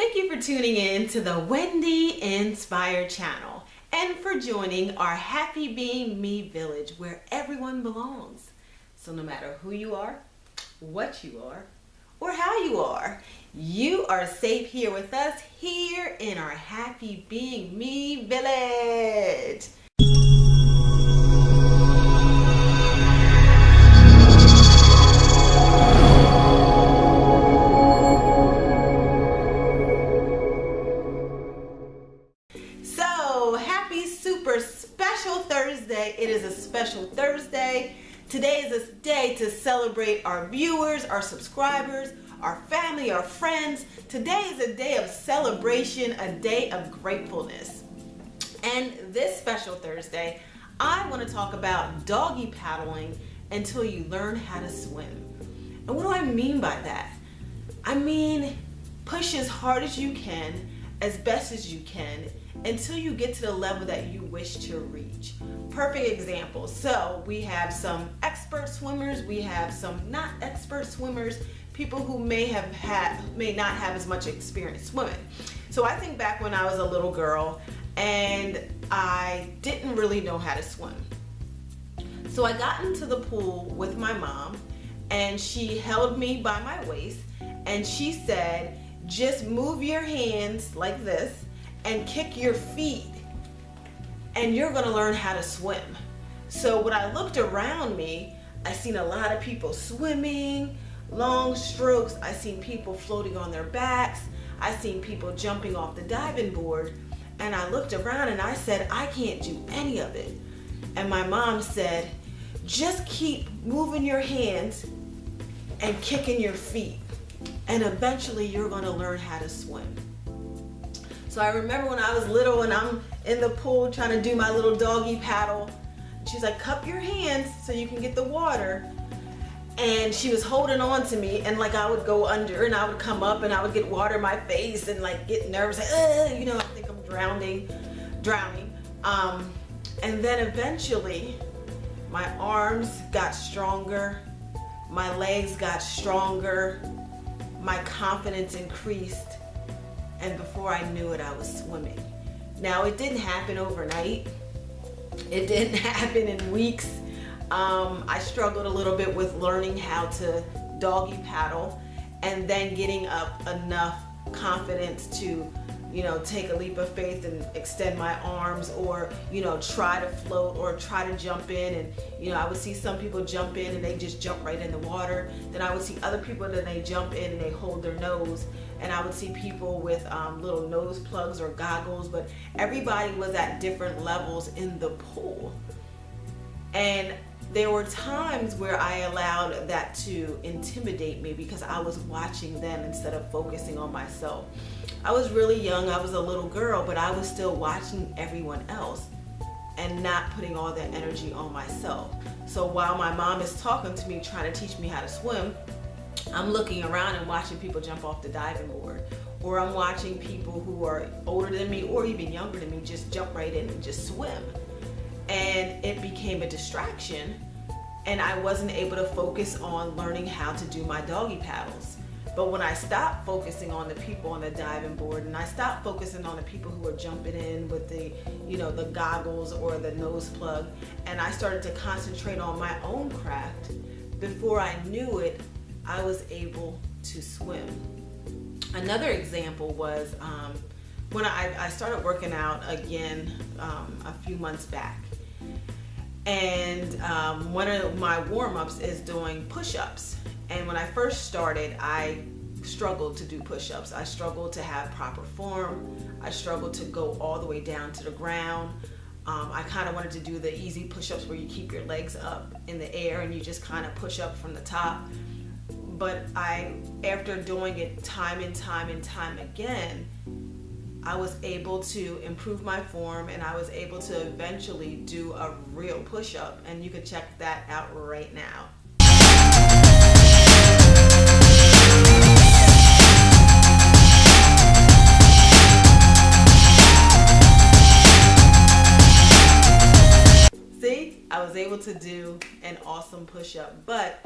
Thank you for tuning in to the Wendy Inspire channel and for joining our Happy Being Me village where everyone belongs. So no matter who you are, what you are, or how you are safe here with us here in our Happy Being Me village. So happy super special Thursday. It is a special Thursday. Today is a day to celebrate our viewers, our subscribers, our family, our friends. Today is a day of celebration, a day of gratefulness. And this special Thursday, I want to talk about doggy paddling until you learn how to swim. And what do I mean by that? I mean, push as hard as you can, as best as you can, until you get to the level that you wish to reach. Perfect example. So we have some expert swimmers, we have some not expert swimmers, people who may not have as much experience swimming. So I think back when I was a little girl and I didn't really know how to swim. So I got into the pool with my mom and she held me by my waist and she said, just move your hands like this and kick your feet and you're gonna learn how to swim. So when I looked around me, I seen a lot of people swimming, long strokes. I seen people floating on their backs. I seen people jumping off the diving board. And I looked around and I said, I can't do any of it. And my mom said, just keep moving your hands and kicking your feet. And eventually you're gonna learn how to swim. So I remember when I was little and I'm in the pool trying to do my little doggy paddle. She's like, cup your hands so you can get the water. And she was holding on to me and like I would go under and I would come up and I would get water in my face and like get nervous, like, I think I'm drowning. And then eventually my arms got stronger, my legs got stronger, my confidence increased. And before I knew it, I was swimming. Now, it didn't happen overnight. It didn't happen in weeks. I struggled a little bit with learning how to doggy paddle and then getting up enough confidence to, take a leap of faith and extend my arms or, try to float or try to jump in. And, I would see some people jump in and they just jump right in the water. Then I would see other people that they jump in and they hold their nose. And I would see people with little nose plugs or goggles, but everybody was at different levels in the pool. And there were times where I allowed that to intimidate me because I was watching them instead of focusing on myself. I was really young, I was a little girl, but I was still watching everyone else and not putting all that energy on myself. So while my mom is talking to me, trying to teach me how to swim, I'm looking around and watching people jump off the diving board. Or I'm watching people who are older than me or even younger than me just jump right in and just swim. And it became a distraction and I wasn't able to focus on learning how to do my doggy paddles. But when I stopped focusing on the people on the diving board and I stopped focusing on the people who were jumping in with the, the goggles or the nose plug, and I started to concentrate on my own craft, before I knew it, I was able to swim. Another example was when I started working out again a few months back. And one of my warm-ups is doing push-ups. And when I first started, I struggled to do push-ups. I struggled to have proper form. I struggled to go all the way down to the ground. I kind of wanted to do the easy push-ups where you keep your legs up in the air and you just kind of push up from the top. But after doing it time and time again, I was able to improve my form and I was able to eventually do a real push-up, and you can check that out right now. See, I was able to do an awesome push-up, but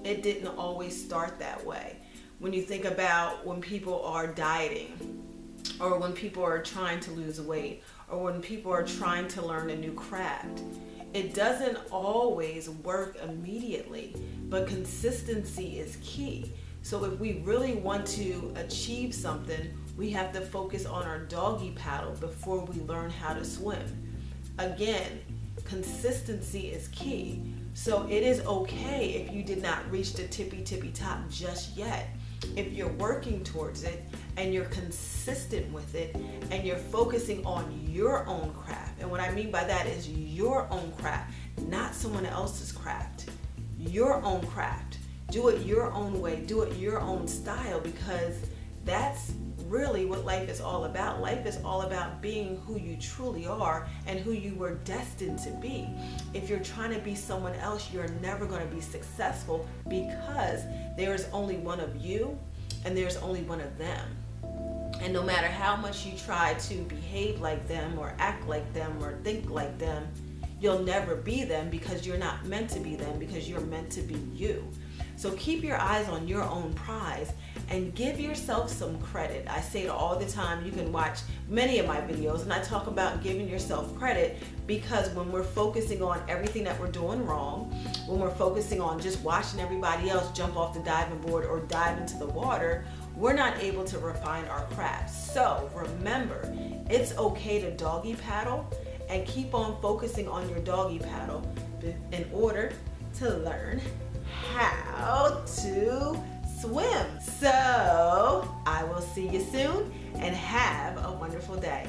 it didn't always start that way. When you think about when people are dieting, or when people are trying to lose weight, or when people are trying to learn a new craft. It doesn't always work immediately, but consistency is key. So if we really want to achieve something, we have to focus on our doggy paddle before we learn how to swim. Again, consistency is key. So it is okay if you did not reach the tippy top just yet. If you're working towards it and you're consistent with it and you're focusing on your own craft. And what I mean by that is your own craft, not someone else's craft. Your own craft. Do it your own way. Do it your own style, because that's really what life is all about. Life is all about being who you truly are and who you were destined to be. If you're trying to be someone else, you're never going to be successful, because there is only one of you and there's only one of them. And no matter how much you try to behave like them or act like them or think like them, you'll never be them, because you're not meant to be them, because you're meant to be you. So keep your eyes on your own prize and give yourself some credit. I say it all the time. You can watch many of my videos and I talk about giving yourself credit, because when we're focusing on everything that we're doing wrong, when we're focusing on just watching everybody else jump off the diving board or dive into the water, we're not able to refine our craft. So remember, it's okay to doggy paddle, and keep on focusing on your doggy paddle in order to learn how to swim. So I will see you soon, and have a wonderful day.